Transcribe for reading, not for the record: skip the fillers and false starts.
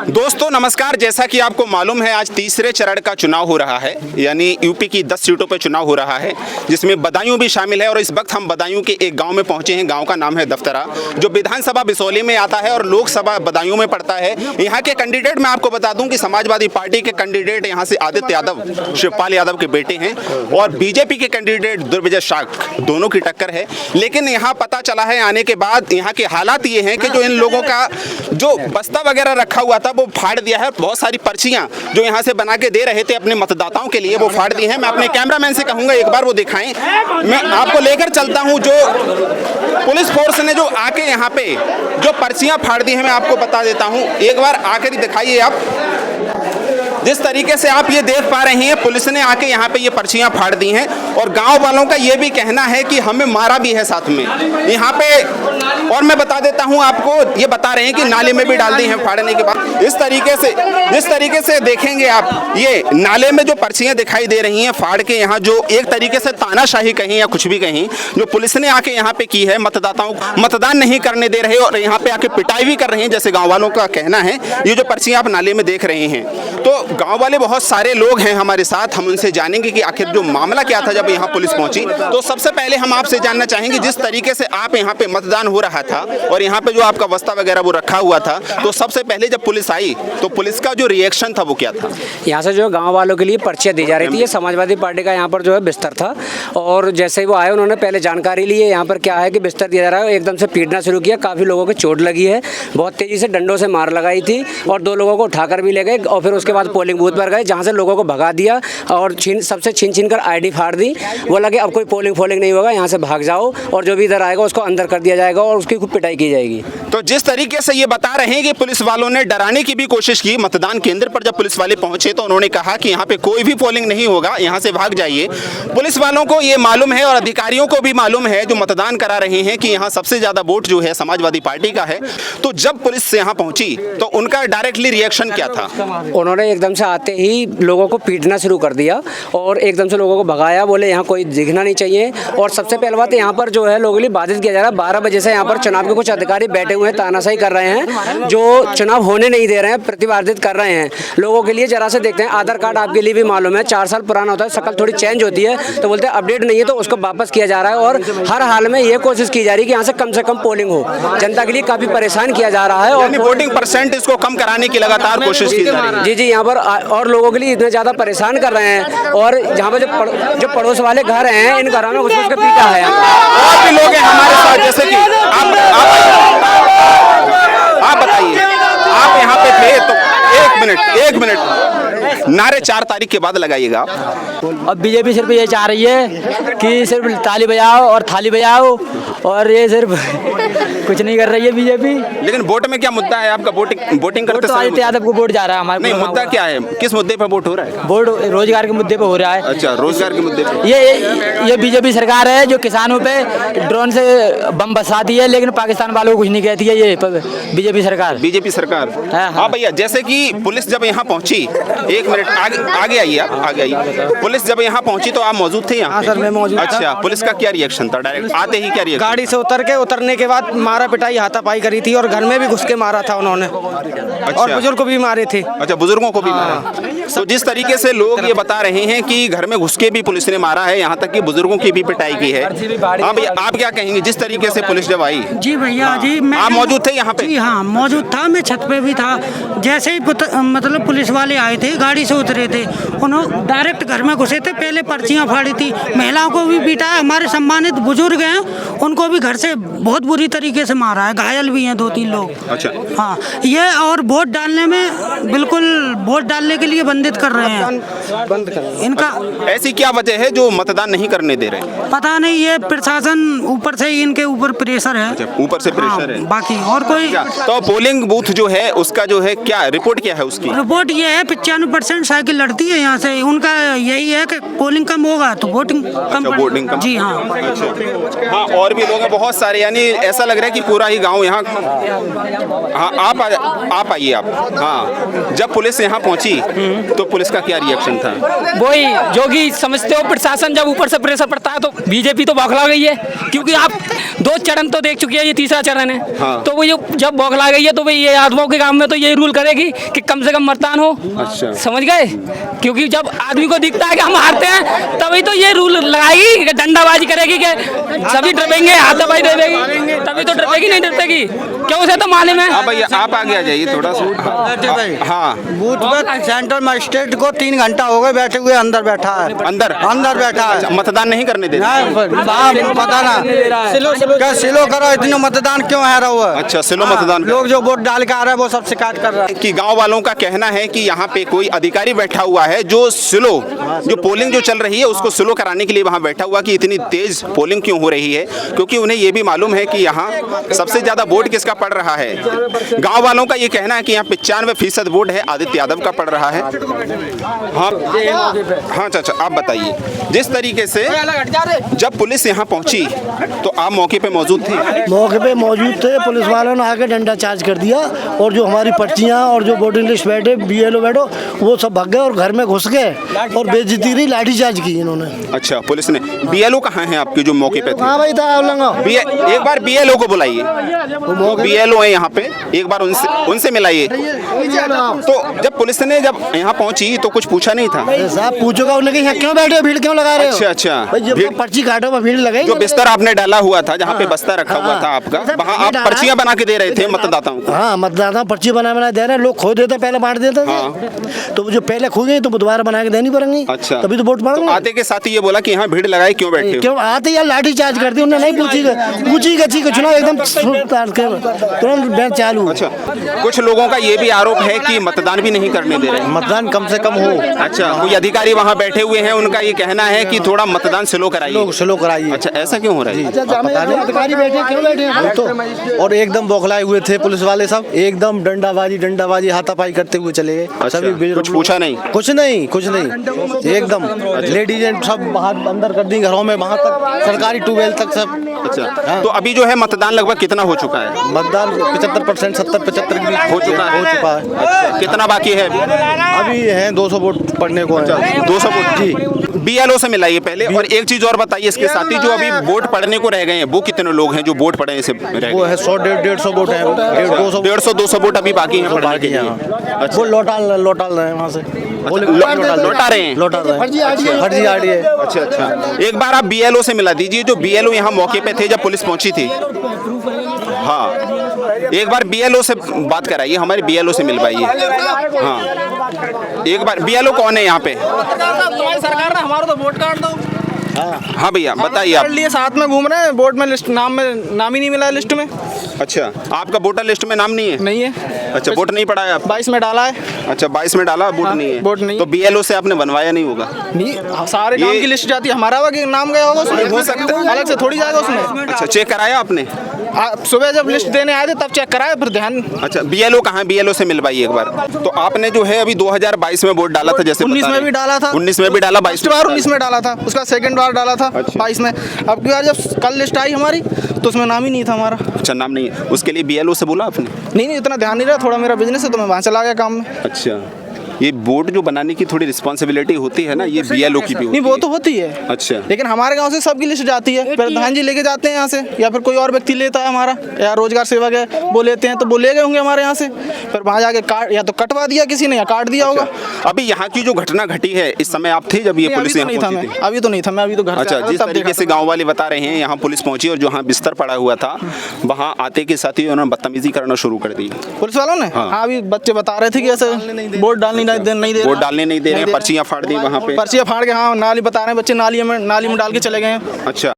दोस्तों नमस्कार। जैसा कि आपको मालूम है आज तीसरे चरण का चुनाव हो रहा है, यानी यूपी की 10 सीटों पर चुनाव हो रहा है, जिसमें बदायूं भी शामिल है। और इस वक्त हम बदायूं के एक गांव में पहुंचे हैं। गांव का नाम है दफ्तरा, जो विधानसभा बिसौली में आता है और लोकसभा बदायूं में पड़ता है। यहाँ के कैंडिडेट मैं आपको बता दूं कि समाजवादी पार्टी के कैंडिडेट यहाँ से आदित्य यादव, शिवपाल यादव के बेटे हैं, और बीजेपी के कैंडिडेट दुर्विजय शाक, दोनों की टक्कर है। लेकिन यहाँ पता चला है आने के बाद यहाँ के हालात ये हैं कि जो इन लोगों का जो बस्ता वगैरह रखा हुआ था वो फाड़ दिया है। बहुत सारी पर्चियां जो यहाँ से बना के दे रहे थे अपने मतदाताओं के लिए वो फाड़ दी हैं। मैं अपने कैमरामैन से कहूँगा एक बार वो दिखाएं। मैं आपको लेकर चलता हूँ जो पुलिस फोर्स ने जो आके यहाँ पे जो पर्चियां फाड़ दी हैं, मैं आपको बता देता हूँ। एक बार आकर ही दिखाइए आप। जिस तरीके से आप ये देख पा रहे हैं, पुलिस ने आके यहाँ पे ये पर्चियां फाड़ दी हैं और गांव वालों का ये भी कहना है कि हमें मारा भी है साथ में यहाँ पे। और मैं बता देता हूँ आपको, ये बता रहे हैं कि नाले में भी डाल दी हैं फाड़ने के बाद। जिस तरीके से देखेंगे आप, ये नाले में जो पर्चियां दिखाई दे रही हैं फाड़ के, यहाँ जो एक तरीके से तानाशाही कहीं या कुछ भी कहीं जो पुलिस ने आके यहाँ पे की है, मतदाताओं को मतदान नहीं करने दे रहे और यहाँ पे आके पिटाई भी कर रहे हैं, जैसे गाँव वालों का कहना है। ये जो पर्चियां आप नाले में देख रहे हैं, तो गांव वाले बहुत सारे लोग हैं हमारे साथ, हम उनसे जानेंगे कि आखिर जो मामला क्या था जब यहाँ पुलिस पहुंची। तो सबसे पहले हम आपसे जानना चाहेंगे, जिस तरीके से आप यहाँ पे मतदान हो रहा था और यहाँ पे जो आपका बस्ता वगैरह वो रखा हुआ था, तो सबसे पहले जब पुलिस आई तो पुलिस का जो रिएक्शन था वो क्या था? यहाँ से जो गाँव वालों के लिए पर्चियाँ दी जा रही थी, ये समाजवादी पार्टी का यहाँ पर जो है बिस्तर था। और जैसे ही वो आए उन्होंने पहले जानकारी ली है यहाँ पर क्या है कि बिस्तर दिया जा रहा है, एकदम से पीटना शुरू किया। काफ़ी लोगों को चोट लगी है, बहुत तेज़ी से डंडों से मार लगाई थी और 2 लोगों को उठाकर भी ले गए। और फिर उसके बाद पोलिंग बूथ पर गए, जहाँ से लोगों को भगा दिया और सबसे छीन कर आईडी फाड़ दी। बोला कि अब कोई पोलिंग नहीं होगा, यहाँ से भाग जाओ और जो भी इधर आएगा उसको अंदर कर दिया जाएगा और उसकी खूब पिटाई की जाएगी। तो जिस तरीके से ये बता रहे हैं कि पुलिस वालों ने डराने की भी कोशिश की, मतदान केंद्र पर जब पुलिस वाले पहुंचे तो उन्होंने कहा कि यहाँ पे कोई भी पोलिंग नहीं होगा, यहाँ से भाग जाइए। पुलिस वालों को ये मालूम है और अधिकारियों को भी मालूम है जो मतदान करा रहे हैं कि यहाँ सबसे ज्यादा वोट जो है समाजवादी पार्टी का है। तो जब पुलिस से यहाँ पहुंची तो उनका डायरेक्टली रिएक्शन क्या था? उन्होंने एकदम से आते ही लोगों को पीटना शुरू कर दिया और एकदम से लोगों को भगाया। बोले यहाँ कोई दिखना नहीं चाहिए। और सबसे पहले बात, यहाँ पर जो है लोगों के लिए बाधित किया जा रहा है। 12 बजे से यहाँ पर चुनाव के कुछ अधिकारी बैठे हुए हैं, तानाशाही कर रहे हैं, जो चुनाव होने नहीं दे रहे हैं, प्रतिबंधित कर रहे हैं लोगों के लिए। जरा से देखते हैं, आधार कार्ड आपके लिए भी मालूम है 4 साल पुराना होता है, शक्ल थोड़ी चेंज होती है, तो बोलते हैं अपडेट नहीं है, तो उसको वापस किया जा रहा है। और हर हाल में ये कोशिश की जा रही है कि यहाँ से कम पोलिंग हो। जनता के लिए काफी परेशान किया जा रहा है और वोटिंग परसेंट इसको कम कराने की लगातार कोशिश की जा रही है। जी, यहाँ पर और लोगों के लिए इतने ज्यादा परेशान कर रहे हैं। और जहाँ पर जो पड़ोस वाले घर हैं, इन घरों में घुस के पीटा है। और भी लोग हैं हमारे साथ, जैसे कि आप बताइए, आप यहाँ पे थे तो एक मिनट नारे 4 तारीख के बाद लगाइएगा। अब बीजेपी सिर्फ ये चाह रही है कि सिर्फ ताली बजाओ और थाली बजाओ, और ये सिर्फ कुछ नहीं कर रही है बीजेपी। लेकिन वोट में क्या मुद्दा है आपका? वोटिंग करते तो आदित्य यादव को वोट जा रहा है हमारे। नहीं, मुद्दा क्या है? किस मुद्दे पर वोट हो रहा है? वोट रोजगार के मुद्दे पे हो रहा है। अच्छा, रोजगार के मुद्दे पे। ये बीजेपी सरकार है जो किसानों पे ड्रोन से बम बरसाती है, लेकिन पाकिस्तान वालों को कुछ नहीं कहती है। ये बीजेपी सरकार। हाँ भैया, जैसे कि पुलिस जब यहाँ पहुंची, 1 मिनट आगे आइए, आप आगे आइए। पुलिस जब यहाँ पहुंची तो आप मौजूद थे यहाँ? हाँ सर, मैं मौजूद था। अच्छा, पुलिस का क्या रिएक्शन था? डायरेक्ट आते ही क्या रिएक्शन? गाड़ी से उतरने के बाद मारा पिटाई हाथापाई करी थी और घर में भी घुस के मारा था उन्होंने। अच्छा। और बुजुर्ग को भी मारे थे। अच्छा, बुजुर्गों को भी मारा। तो जिस तरीके से लोग ये बता रहे हैं कि घर में घुस के भी पुलिस ने मारा है, यहाँ तक कि बुजुर्गों की भी पिटाई की है। हाँ भैया, आप क्या कहेंगे जिस तरीके से पुलिस जब आई? जी भैया जी, मैं आप मौजूद थे यहाँ पे? जी हाँ, मौजूद था, मैं छत पे भी था। जैसे ही मतलब पुलिस वाले आए थे, गाड़ी से उतरे थे, उन्होंने डायरेक्ट घर में घुसे थे, पहले पर्चियां फाड़ी थी, महिलाओं को भी पीटा है। हमारे सम्मानित बुजुर्ग हैं, उनको भी घर से बहुत बुरी तरीके से मारा है, घायल भी हैं 2-3 लोग। अच्छा। हाँ, ये और वोट डालने में बिल्कुल वोट डालने के लिए बंदित कर रहे हैं, बंद कर। इनका ऐसी क्या वजह है जो मतदान नहीं करने दे रहे? पता नहीं, ये प्रशासन ऊपर से इनके ऊपर प्रेशर है। अच्छा, ऊपर से प्रेशर है। बाकी और कोई। तो पोलिंग बूथ जो है उसका जो है क्या रिपोर्ट क्या है उसकी? रिपोर्ट ये है 95% साइकिल लड़ती है यहाँ से। उनका यही है कि पोलिंग कम होगा तो वोटिंग कम। वोटिंग कम। जी हाँ। अच्छा। हाँ, और भी लोग हैं बहुत सारे, यानी ऐसा लग रहा है कि पूरा ही गांव यहाँ। हाँ, आप आइए आप। हाँ, जब पुलिस यहाँ पहुँची तो पुलिस का क्या रिएक्शन प्रशासन था? वही जो कि समझते हो, प्रशासन जब ऊपर से प्रेशर पड़ता है तो बीजेपी तो बौखला गई है, क्योंकि आप 2 चरण तो देख चुकी है, ये तीसरा चरण है। हाँ। तो वो ये जब बौखला गई है तो भाई ये आदमियों के काम में तो ये रूल करेगी कि कम से कम मतदान हो। अच्छा। समझ गए? क्योंकि जब आदमी को दिखता है कि हम हारते हैं तभी तो ये रूल लगाएगी कि डंडाबाजी करेगी कि सभी डरेंगे, हाथापाई डरेगी, तभी तो डरेगी, नहीं डरेगी क्यों? उसे तो मालूम है। हाँ भैया, आप आगे आ जाइए थोड़ा सा। हाँ, बूथ पर सेंट्रल मजिस्ट्रेट को 3 घंटा हो गए बैठे हुए, अंदर बैठा है, अंदर बैठा है। मतदान नहीं करने दे रहे? पता ना क्या सिलो करो, इतना मतदान क्यों है रहा हुआ? अच्छा, सिलो मतदान कर- लोग जो वोट डाल के आ रहे हैं वो सब शिकायत कर रहे हैं। कि गांव वालों का कहना है कि यहाँ पे कोई अधिकारी बैठा हुआ है जो स्लो, जो पोलिंग जो चल रही है उसको स्लो कराने के लिए वहाँ बैठा हुआ कि इतनी तेज पोलिंग क्यों हो रही है, क्योंकि उन्हें ये भी मालूम है कि यहाँ सबसे ज्यादा वोट किसका पड़ रहा है। गांव वालों का ये कहना है कि यहाँ 95% वोट है आदित्य यादव का पड़ रहा है। हाँ हाँ चाचा, आप बताइए, जिस तरीके से जब पुलिस यहाँ पहुंची तो आप मौके पे मौजूद थे? मौके पे मौजूद थे। पुलिस वालों ने आके डंडा चार्ज कर दिया और जो हमारी पर्चियाँ और जो वोटिंग लिस्ट बैठे BLO बैठो वो सब भाग गए और घर में घुस गए और बेइज्जती रही, लाठी चार्ज की इन्होंने। अच्छा, पुलिस ने। BLO कहाँ हैं आपके जो मौके पे थे? हाँ भाई था एक बार BLO को बुलाइए, BLO है यहाँ पे, एक बार उनसे मिलाइए। तो जब पुलिस ने जब यहाँ पहुंची तो कुछ पूछा नहीं था? साहब पूछोगा उन्होंने कि यहाँ क्यों बैठे हो, भीड़ क्यों लगा रहे हो? अच्छा अच्छा, भाई जब पर्ची काटो वहाँ भीड़ लगाई। जो बिस्तर आपने डाला हुआ था, जहाँ पे बस्ता रखा हुआ था आपका, वहाँ आप पर्चियां बना के दे रहे थे मतदाताओं को? हाँ, मतदाता पर्ची बना दे रहे हैं। लोग खो देते पहले बांट देते थे, तो जो पहले खो गई तो दोबारा बना के देनी पड़ेंगी। अच्छा, तभी तो वोट तो पड़ेंगे। आते के साथ ही ये बोला कि यहाँ भीड़ लगाई, क्यों बैठे हो? क्यों आते यार लाठी चार्ज कर दी उन्होंने, नहीं पूछी गची को चुनाव एकदम तुरंत बैंक चालू। अच्छा, कुछ लोगों का ये भी आरोप है कि मतदान भी नहीं करने दे रहे। मतदान कम से कम हो। अच्छा, कोई अधिकारी वहाँ बैठे हुए हैं, उनका ये कहना है कि थोड़ा मतदान स्लो कराइए। स्लो कराइए। अच्छा, ऐसा क्यों हो रहा है? अधिकारी बैठे क्यों बैठे हैं? तो और एकदम बौखलाए हुए थे पुलिस वाले सब, एकदम डंडाबाजी हाथापाई करते हुए चले गए। अच्छा, सभी कुछ पूछा नहीं? कुछ नहीं एकदम। लेडीज सब बाहर अंदर कर दी घरों में, वहाँ तक सरकारी ट्यूबवेल तक सब। अच्छा, तो अभी जो है मतदान लगभग कितना हो चुका है? मतदान 75%, 70-75 भी हो चुका है। अच्छा, कितना बाकी है अभी है 200 वोट पड़ने को है। 200 वोट जी। BLO से मिलाइए पहले, और एक चीज और बताइए इसके साथ ही, जो अभी वोट पड़ने को रह गए हैं वो कितने लोग हैं जो वोट पड़े से रह गए? वो है 100-150 वोट है, 150-200 वोट अभी बाकी हैं पड़ने के लिए। वो लौटा रहे हैं वहाँ से, लौटा रहे हैं। फर्जी आ रही है। अच्छा अच्छा, एक बार आप BLO से मिला दीजिए, जो BLO यहाँ मौके पे थे जब पुलिस पहुंची थी। हाँ, एक बार BLO से बात कराइए, हमारे BLO से मिलवाइए। हाँ, एक बार BLO कौन है यहाँ पे? तुम्हारी सरकार ने हमारा तो वोट कार्ड दो। हाँ भैया बताइए आप। लिए साथ में घूम रहे हैं, वोट में लिस्ट नाम ही नहीं मिला है लिस्ट में। अच्छा, आपका वोटर लिस्ट में नाम नहीं है? नहीं है। अच्छा, वोट नहीं पड़ा है आप? 22 में डाला है। अच्छा, 22 में डाला, वोट नहीं है? वोट नहीं। तो BLO से आपने बनवाया नहीं होगा? नहीं, सारे नाम की लिस्ट जाती है, हमारा नाम गया होगा उसमें। हो सकता है, अलग से थोड़ी जाएगा उसमें। अच्छा, चेक कराया आपने? सुबह जब लिस्ट देने आए थे तब चेक कराया, फिर ध्यान। अच्छा, BLO कहाँ है? BLO से मिलवाइए एक बार। तो आपने जो है अभी 2022 में वोट डाला था, जैसे 19 में भी डाला था। 19 में भी डाला, 22 बार 19 में डाला था, उसका सेकंड बार डाला था। अच्छा। 22 में। अब की बार जब कल लिस्ट आई हमारी तो उसमें नाम ही नहीं था हमारा। अच्छा, नाम नहीं है, उसके लिए BLO से बोला आपने? नहीं, इतना ध्यान नहीं रहा, थोड़ा मेरा बिजनेस है तो मैं वहाँ चला गया काम में। अच्छा, ये वोट जो बनाने की थोड़ी रिस्पॉन्सिबिलिटी होती है ना, ये BLO की भी होती नहीं, वो है। तो होती है। अच्छा, लेकिन हमारे गांव से सबकी लिस्ट जाती है, प्रधान जी लेके जाते हैं यहाँ से, या फिर कोई और व्यक्ति लेता है हमारा, या रोजगार सेवक है वो लेते हैं, तो वो ले गए होंगे हमारे यहाँ से, फिर वहाँ जाके काट या तो कटवा दिया किसी ने या काट दिया होगा। अभी यहाँ की जो घटना घटी है, इस समय आप थे जब ये नहीं, पुलिस अभी तो यहाँ नहीं था पहुंची मैं, थी? अभी तो नहीं था मैं, अभी तो घर से अच्छा, आया था, जिस तब तरीके देखा से था। गांव वाले बता रहे हैं, यहाँ पुलिस पहुंची और जहाँ बिस्तर पड़ा हुआ था वहाँ आते के साथ ही उन्होंने बदतमीजी करना शुरू कर दी पुलिस वालों ने। हाँ। हाँ, अभी बच्चे बता रहे थे कि ऐसे वोट डालने नहीं दे वोट डालने नहीं दे रहे हैं, पर्चियाँ फाड़ दी वहाँ पे। पर्चियाँ फाड़ के, हाँ, नाली बता रहे हैं बच्चे, नाली में डाल के चले गए हैं। अच्छा।